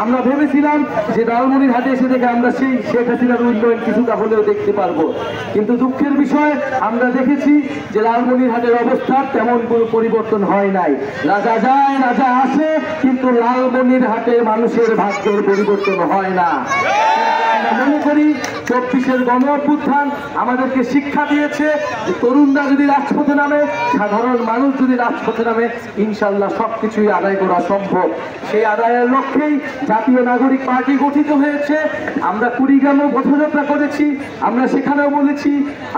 আমরা ভেবেছিলাম যে লালমনিরহাটে এসে থেকে আমরা সেই শেখ হাসিনার উন্নয়ন কিছুটা হলেও দেখতে পারবো, কিন্তু দুঃখের বিষয় আমরা দেখেছি যে লালমনিরহাটের অবস্থা তেমন কোনো পরিবর্তন হয় নাই। রাজা যায় রাজা আসে, কিন্তু লালমনিরহাটের মানুষের ভাগ্যের পরিবর্তন হয় না। মনে করি 24-এর গণ অভ্যুত্থান আমাদেরকে শিক্ষা দিয়েছে যে তরুণরা যদি রাজপথে নামে, সাধারণ মানুষ যদি রাজপথে নামে, ইনশাল্লাহ সবকিছুই আদায় করা সম্ভব। সেই আদায়ের লক্ষ্যেই জাতীয় নাগরিক পার্টি গঠিত হয়েছে। আমরা কুড়িগ্রামেও পথযাত্রা করেছি, আমরা সেখানেও বলেছি,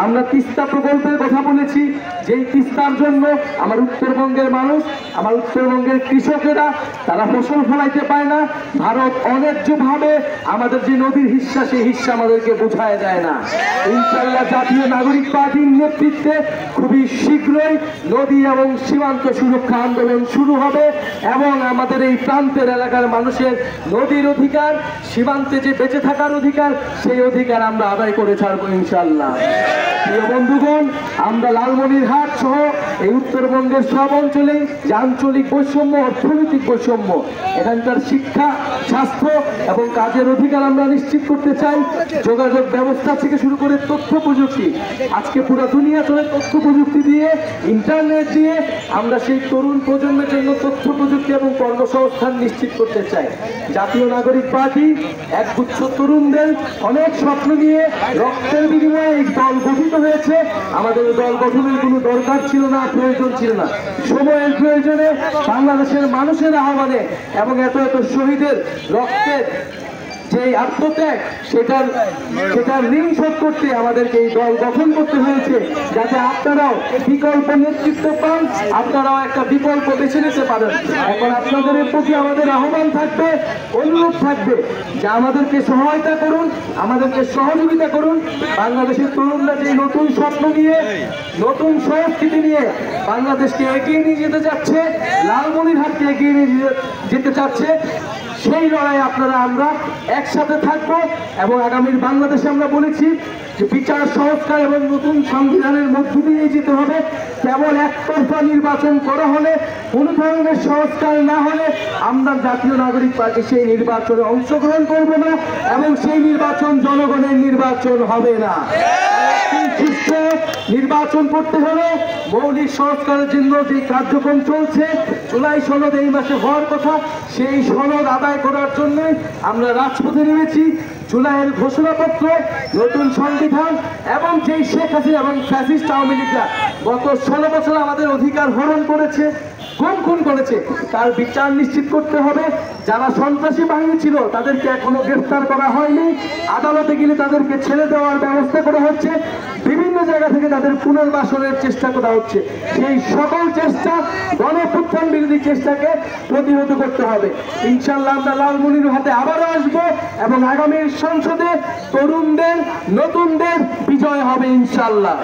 আমরা তিস্তা প্রকল্পের কথা বলেছি, যেই তিস্তার জন্য আমার উত্তরবঙ্গের মানুষ, আমার উত্তরবঙ্গের কৃষকেরা তারা ফসল ফলাইতে পায় না। ভারত অন্যায্যভাবে আমাদের যে নদীর হিস্সা, সেই হিস্সা আমাদেরকে বোঝায় দেয় না। ইনশাআল্লাহ জাতীয় নাগরিক পার্টির নেতৃত্বে খুবই শীঘ্রই নদী এবং সীমান্ত সুরক্ষা আন্দোলন শুরু হবে এবং আমাদের এই প্রান্তের এলাকার মানুষের নদীর অধিকার, সীমান্তে যে বেঁচে থাকার অধিকার, সেই অধিকার আমরা আদায় করে ছাড়বো ইনশাআল্লাহ। প্রিয় বন্ধুগণ, আমরা লালমনিরহাট সহ এই উত্তরবঙ্গের সব অঞ্চলে যে আঞ্চলিক বৈষম্য, অর্থনৈতিক বৈষম্য, এখানকার শিক্ষা, স্বাস্থ্য এবং কাজের অধিকার আমরা নিশ্চিত করতে চাই। যোগাযোগ ব্যবস্থা থেকে শুরু করে তথ্য প্রযুক্তি, আজকে পুরো দুনিয়া চলে তথ্য প্রযুক্তি দিয়ে, ইন্টারনেট দিয়ে। আমরা সেই তরুণ প্রজন্মের জন্য তথ্য প্রযুক্তি এবং কর্মসংস্থান নিশ্চিত করতে চাই। জাতীয় নাগরিক পার্টি একগুচ্ছ তরুণদের অনেক স্বপ্ন নিয়ে রক্তের বিনিময়ে এই দল গঠিত হয়েছে। আমাদের দল গঠনের কোনো দরকার ছিল না, প্রয়োজন ছিল না। সময়ের প্রয়োজনে, বাংলাদেশের মানুষের আহ্বানে এবং এত এত শহীদের রক্তের যে আত্মত্যাগ, সেটার ঋণ শোধ করতে আমাদেরকে এই দল গঠন করতে হয়েছে, যাতে আপনারাও বিকল্প নেতৃত্ব পান, আপনারাও একটা বিকল্প বেছে নিতে পারেন। এখন আপনাদের প্রতি আমাদের আহ্বান থাকবে, অনুরোধ থাকবে যে আমাদেরকে সহায়তা করুন, আমাদেরকে সহযোগিতা করুন। বাংলাদেশের তরুণরা যে নতুন স্বপ্ন নিয়ে, নতুন সংস্কৃতি নিয়ে বাংলাদেশকে এগিয়ে নিয়ে যেতে যাচ্ছে, লালমনিরহাটকে এগিয়ে নিয়ে যেতে চাচ্ছে, সেই লড়াই আপনারা আমরা একসাথে থাকবো। এবং আগামীর বাংলাদেশে আমরা বলেছি যে বিচার সংস্কার এবং নতুন সংবিধানের মধ্য দিয়ে যেতে হবে। কেবল একতরফা নির্বাচন করা হলে, কোনো ধরনের সংস্কার না হলে আমরা জাতীয় নাগরিক পার্টি সেই নির্বাচনে অংশগ্রহণ করব না এবং সেই নির্বাচন জনগণের নির্বাচন হবে না। নির্বাচন করতে হলে মৌলিক সংস্কারের জন্য যে কার্যক্রম চলছে, জুলাই সনদ এই মাসে হওয়ার কথা, সেই সনদ আদায় করার জন্য আমরা রাজপথে নেমেছি। জুলাইয়ের ঘোষণাপত্র, নতুন সংবিধান এবং যেই শেখ হাসিনা এবং ফ্যাসিস্ট আওয়ামী লীগরা গত 16 বছর আমাদের অধিকার হরণ করেছে, খুন করেছে, তার বিচার নিশ্চিত করতে হবে। যারা সন্ত্রাসী বাহিনী ছিল তাদেরকে এখনো গ্রেফতার করা হয়নি, আদালতে গেলে তাদেরকে ছেড়ে দেওয়ার ব্যবস্থা করা হচ্ছে, বিভিন্ন জায়গা থেকে তাদের পুনর্বাসনের চেষ্টা করা হচ্ছে। সেই সকল চেষ্টা, গণঅভ্যুত্থান বিরোধী চেষ্টাকে প্রতিহত করতে হবে। ইনশাআল্লাহ আমরা লালমনিরহাটে আবারও আসবো এবং আগামীর সংসদে তরুণদের, নতুনদের বিজয় হবে ইনশাআল্লাহ।